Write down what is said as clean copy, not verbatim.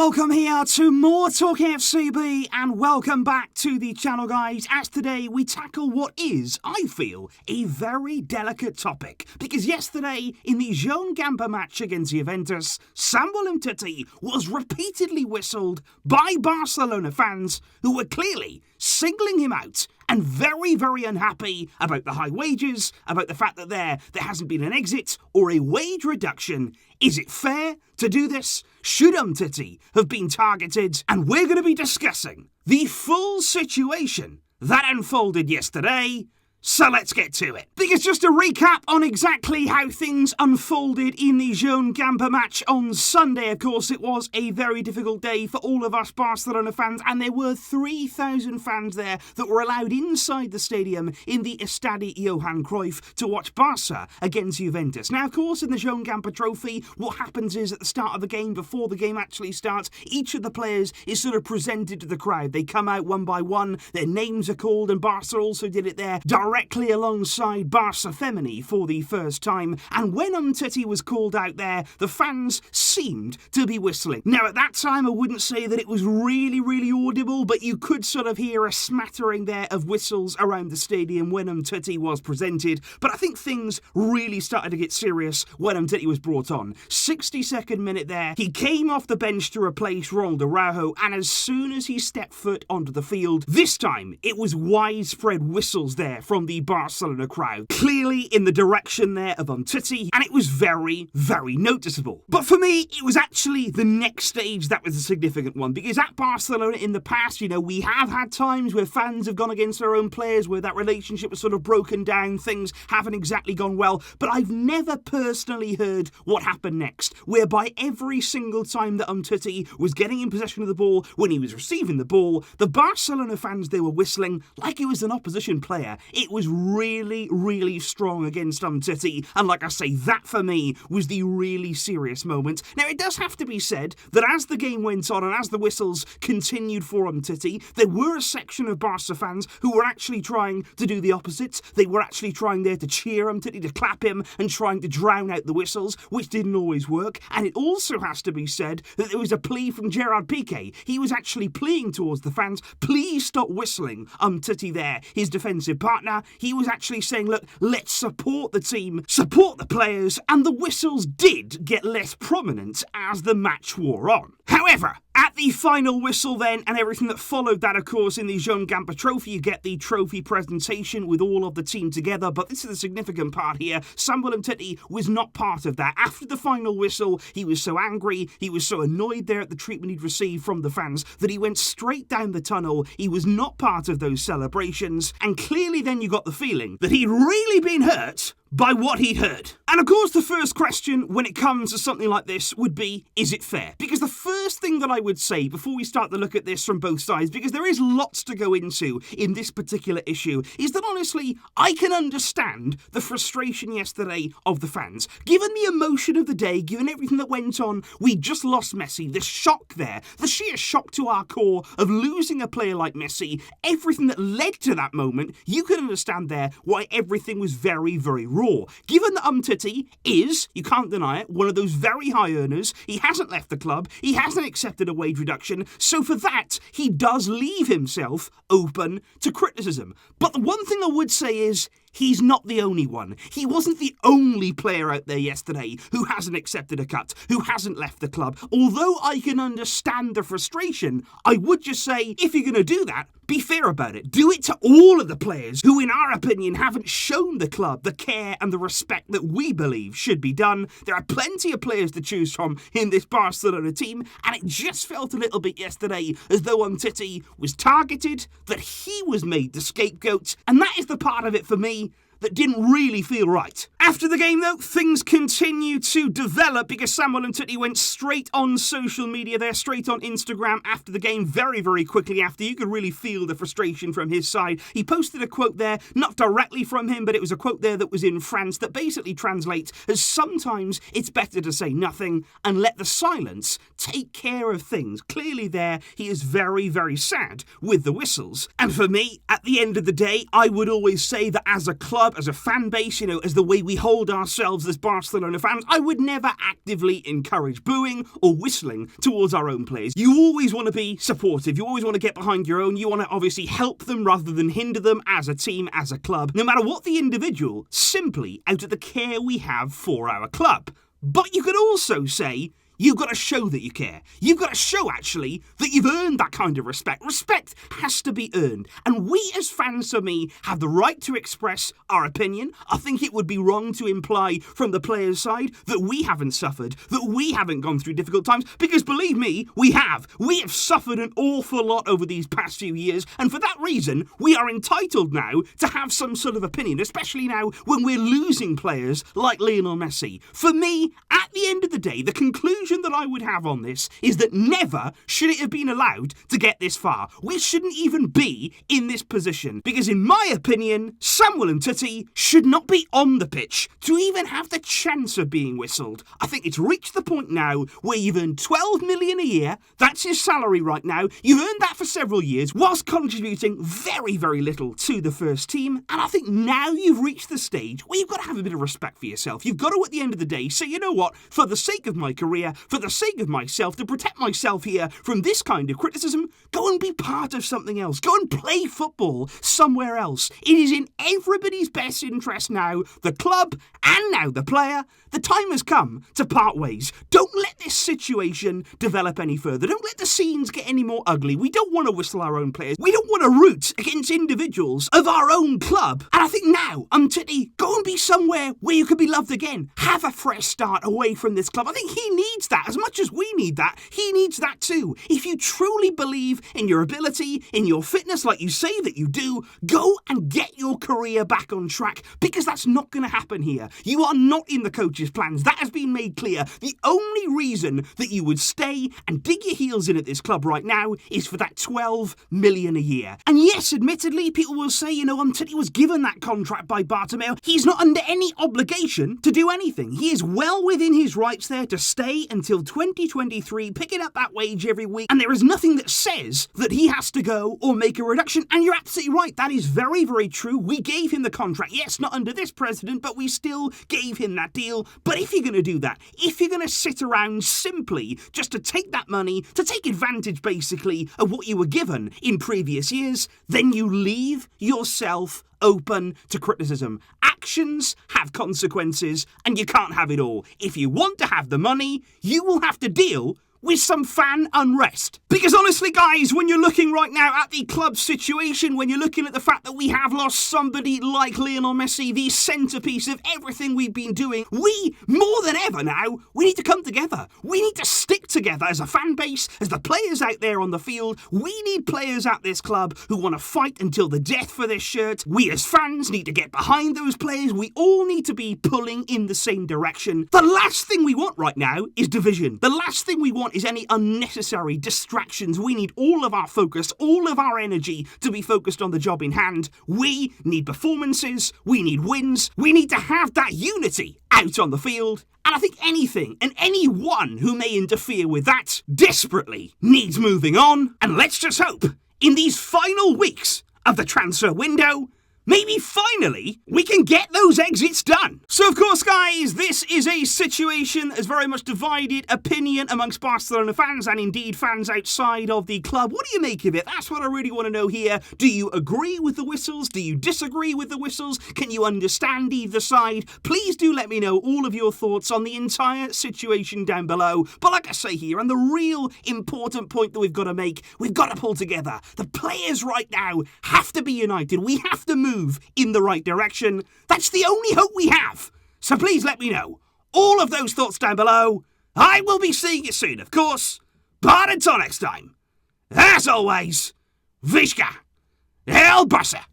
Welcome here to MoreTalkFCB and welcome back to the channel, guys, as today we tackle what is, I feel, a very delicate topic. Because yesterday, in the Joan Gamper match against Juventus, Samuel Umtiti was repeatedly whistled by Barcelona fans who were clearly singling him out and very, very unhappy about the high wages, about the fact that there hasn't been an exit or a wage reduction. Is it fair to do this? Should Umtiti have been targeted? And we're going to be discussing the full situation that unfolded yesterday. So let's get to it. Because just to recap on exactly how things unfolded in the Joan Gamper match on Sunday, of course, it was a very difficult day for all of us Barcelona fans, and there were 3,000 fans there that were allowed inside the stadium in the Estadi Johan Cruyff to watch Barça against Juventus. Now, of course, in the Joan Gamper trophy, what happens is at the start of the game, before the game actually starts, each of the players is sort of presented to the crowd. They come out one by one, their names are called, and Barça also did it there directly alongside Barça Femini for the first time, and when Umtiti was called out there, the fans seemed to be whistling. Now, at that time, I wouldn't say that it was really audible, but you could sort of hear a smattering there of whistles around the stadium when Umtiti was presented, but I think things really started to get serious when Umtiti was brought on. 62nd minute there, he came off the bench to replace Ronald Araujo, and as soon as he stepped foot onto the field, this time it was widespread whistles there from the Barcelona crowd, clearly in the direction there of Umtiti, and it was very noticeable. But for me, it was actually the next stage that was a significant one, because at Barcelona in the past, we have had times where fans have gone against their own players, where that relationship was sort of broken down, things haven't exactly gone well, but I've never personally heard what happened next, whereby every single time that Umtiti was getting in possession of the ball, when he was receiving the ball, the Barcelona fans, they were whistling like he was an opposition player. It was really strong against Umtiti, and like I say, that for me was the really serious moment. Now, it does have to be said that as the game went on and as the whistles continued for Umtiti, there were a section of Barca fans who were actually trying to do the opposite. They were actually trying there to cheer Umtiti, to clap him, and trying to drown out the whistles, which didn't always work. And it also has to be said that there was a plea from Gerard Piqué. He was actually pleading towards the fans, please stop whistling Umtiti there, his defensive partner. He was actually saying, look, let's support the team, support the players, and the whistles did get less prominent as the match wore on. However, at the final whistle then, and everything that followed that, of course, in the Joan Gamper trophy, you get the trophy presentation with all of the team together, but this is the significant part here. Samuel Umtiti was not part of that. After the final whistle, he was so angry, he was so annoyed there at the treatment he'd received from the fans, that he went straight down the tunnel. He was not part of those celebrations, and clearly then you got the feeling that he'd really been hurt by what he'd heard. And of course, the first question when it comes to something like this would be, is it fair? Because the first thing that I would say before we start to look at this from both sides, because there is lots to go into in this particular issue, is that honestly, I can understand the frustration yesterday of the fans. Given the emotion of the day, given everything that went on, we just lost Messi, the shock there, the sheer shock to our core of losing a player like Messi, everything that led to that moment, you can understand there why everything was very raw. Given that Umtiti is, you can't deny it, one of those very high earners, he hasn't left the club, he hasn't accepted a wage reduction, so for that, he does leave himself open to criticism. But the one thing I would say is, he's not the only one. He wasn't the only player out there yesterday who hasn't accepted a cut, who hasn't left the club. Although I can understand the frustration, I would just say, if you're going to do that, be fair about it. Do it to all of the players who, in our opinion, haven't shown the club the care and the respect that we believe should be done. There are plenty of players to choose from in this Barcelona team, and it just felt a little bit yesterday as though Umtiti was targeted, that he was made the scapegoat, and that is the part of it for me that didn't really feel right. After the game, though, things continued to develop because Samuel Umtiti went straight on social media there, straight on Instagram after the game, very quickly after. You could really feel the frustration from his side. He posted a quote there, not directly from him, but it was a quote there that was in France that basically translates as, sometimes it's better to say nothing and let the silence take care of things. Clearly there, he is very sad with the whistles. And for me, at the end of the day, I would always say that as a club, club, as a fan base, as the way we hold ourselves as Barcelona fans, I would never actively encourage booing or whistling towards our own players. You always want to be supportive. You always want to get behind your own. You want to obviously help them rather than hinder them as a team, as a club, no matter what the individual, simply out of the care we have for our club. But you could also say, you've got to show that you care. You've got to show, actually, that you've earned that kind of respect. Respect has to be earned. And we, as fans, for me, have the right to express our opinion. I think it would be wrong to imply from the players' side that we haven't suffered, that we haven't gone through difficult times, because believe me, we have. We have suffered an awful lot over these past few years, and for that reason, we are entitled now to have some sort of opinion, especially now when we're losing players like Lionel Messi. For me, at the end of the day, the conclusion that I would have on this is that never should it have been allowed to get this far. We shouldn't even be in this position, because in my opinion, Samuel Umtiti should not be on the pitch to even have the chance of being whistled. I think it's reached the point now where you've earned 12 million a year. That's his salary right now. You've earned that for several years whilst contributing very, very little to the first team. And I think now you've reached the stage where you've got to have a bit of respect for yourself. You've got to, at the end of the day, say, you know what, for the sake of my career, for the sake of myself, to protect myself here from this kind of criticism, go and be part of something else. Go and play football somewhere else. It is in everybody's best interest now, the club and now the player. The time has come to part ways. Don't let this situation develop any further. Don't let the scenes get any more ugly. We don't want to whistle our own players. We don't want to root against individuals of our own club. And I think now, Umtiti, go and be somewhere where you can be loved again. Have a fresh start away from this club. I think he needs that. As much as we need that, he needs that too. If you truly believe in your ability, in your fitness, like you say that you do, go and get your career back on track, because that's not going to happen here. You are not in the coach's plans. That has been made clear. The only reason that you would stay and dig your heels in at this club right now is for that 12 million a year. And yes, admittedly, people will say, Umtiti was given that contract by Bartomeu. He's not under any obligation to do anything. He is well within his rights there to stay until 2023, picking up that wage every week, and there is nothing that says that he has to go or make a reduction. And you're absolutely right, that is very, very true. We gave him the contract, yes, not under this president, but we still gave him that deal. But if you're going to do that, if you're going to sit around simply just to take that money, to take advantage basically of what you were given in previous years, then you leave yourself open to criticism. Actions have consequences, and you can't have it all. If you want to have the money, you will have to deal with some fan unrest. Because honestly, guys, when you're looking right now at the club situation, when you're looking at the fact that we have lost somebody like Lionel Messi, the centrepiece of everything we've been doing, we, more than ever now, we need to come together. We need to stick together as a fan base, as the players out there on the field. We need players at this club who want to fight until the death for this shirt. We as fans need to get behind those players. We all need to be pulling in the same direction. The last thing we want right now is division. The last thing we want is any unnecessary distractions. We need all of our focus, all of our energy to be focused on the job in hand. We need performances, we need wins, we need to have that unity out on the field. And I think anything and anyone who may interfere with that desperately needs moving on. And let's just hope in these final weeks of the transfer window, maybe finally we can get those exits done. So of course, guys, this is a situation that has very much divided opinion amongst Barcelona fans and indeed fans outside of the club. What do you make of it? That's what I really want to know here. Do you agree with the whistles? Do you disagree with the whistles? Can you understand either side? Please do let me know all of your thoughts on the entire situation down below. But like I say here, and the real important point that we've got to make, we've got to pull together. The players right now have to be united. We have to move in the right direction. That's the only hope we have. So please let me know all of those thoughts down below. I will be seeing you soon, of course. But until next time, as always, Visca El Barça.